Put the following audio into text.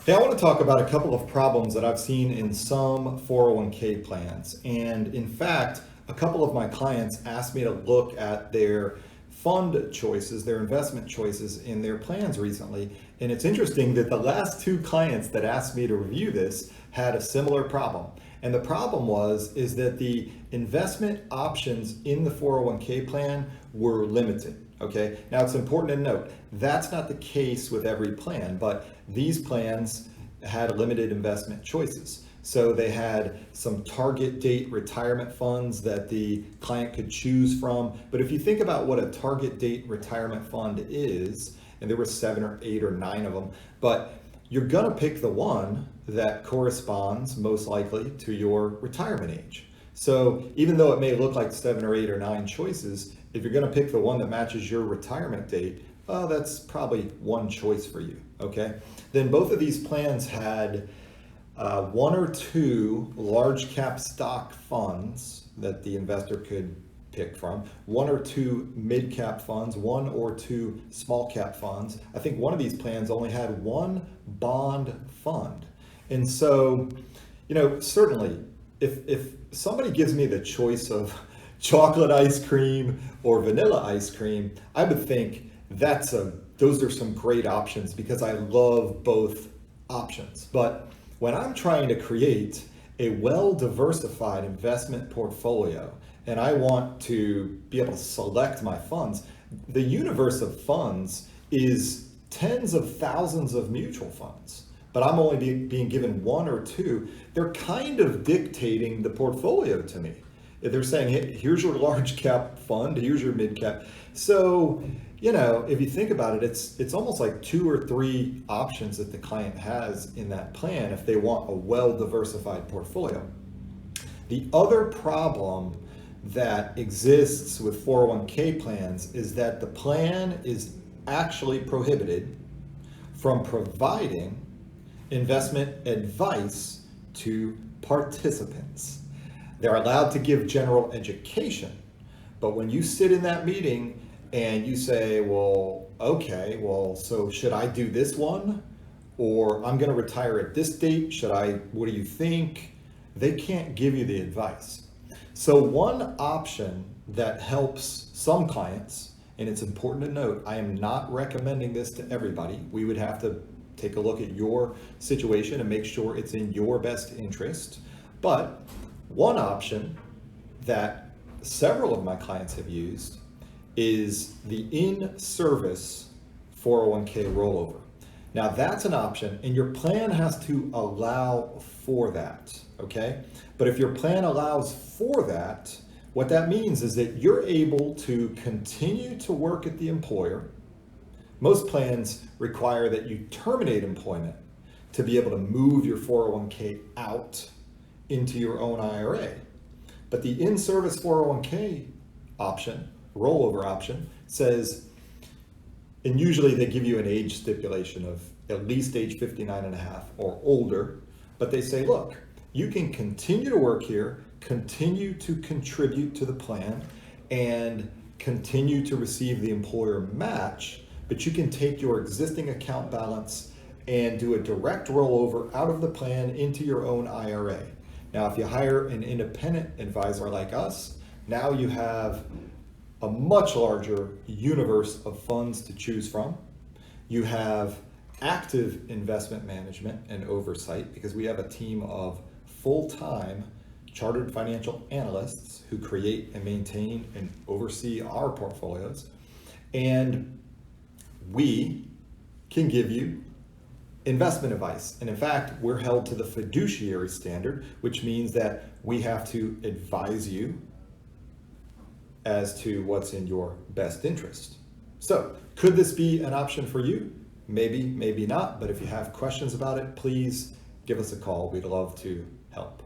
Hey, I want to talk about a couple of problems that I've seen in some 401k plans. And in fact, a couple of my clients asked me to look at their fund choices, their investment choices in their plans recently. And it's interesting that the last two clients that asked me to review this had a similar problem. And the problem is that the investment options in the 401k plan were limited. Okay, now it's important to note that's not the case with every plan, but these plans had limited investment choices. So they had some target date retirement funds that the client could choose from. But if you think about what a target date retirement fund is, and there were 7 or 8 or 9 of them, but you're gonna pick the one that corresponds most likely to your retirement age. So even though it may look like 7 or 8 or 9 choices, if you're going to pick the one that matches your retirement date, that's probably one choice for you, okay? Then both of these plans had 1 or 2 large cap stock funds that the investor could pick from, 1 or 2 mid cap funds, 1 or 2 small cap funds. I think one of these plans only had 1 bond fund. And so, certainly if somebody gives me the choice of chocolate ice cream or vanilla ice cream, I would think those are some great options because I love both options. But when I'm trying to create a well-diversified investment portfolio and I want to be able to select my funds, the universe of funds is tens of thousands of mutual funds, but I'm only being given 1 or 2. They're kind of dictating the portfolio to me. They're saying, hey, here's your large cap fund, here's your mid cap. So, if you think about it, it's almost like 2 or 3 options that the client has in that plan if they want a well-diversified portfolio. The other problem that exists with 401k plans is that the plan is actually prohibited from providing investment advice to participants. They're allowed to give general education, but when you sit in that meeting and you say, so should I do this one? Or I'm going to retire at this date. What do you think? They can't give you the advice. So one option that helps some clients, and it's important to note, I am not recommending this to everybody. We would have to take a look at your situation and make sure it's in your best interest. But one option that several of my clients have used is the in-service 401k rollover. Now that's an option and your plan has to allow for that, okay? But if your plan allows for that, what that means is that you're able to continue to work at the employer. Most plans require that you terminate employment to be able to move your 401k out into your own IRA. But the in-service 401k option, rollover option, says, and usually they give you an age stipulation of at least age 59 and a half or older, but they say, look, you can continue to work here, continue to contribute to the plan, and continue to receive the employer match, but you can take your existing account balance and do a direct rollover out of the plan into your own IRA. Now, if you hire an independent advisor like us, now you have a much larger universe of funds to choose from. You have active investment management and oversight because we have a team of full-time chartered financial analysts who create and maintain and oversee our portfolios. And we can give you investment advice. And in fact, we're held to the fiduciary standard, which means that we have to advise you as to what's in your best interest. So, could this be an option for you? Maybe, maybe not. But if you have questions about it, please give us a call. We'd love to help.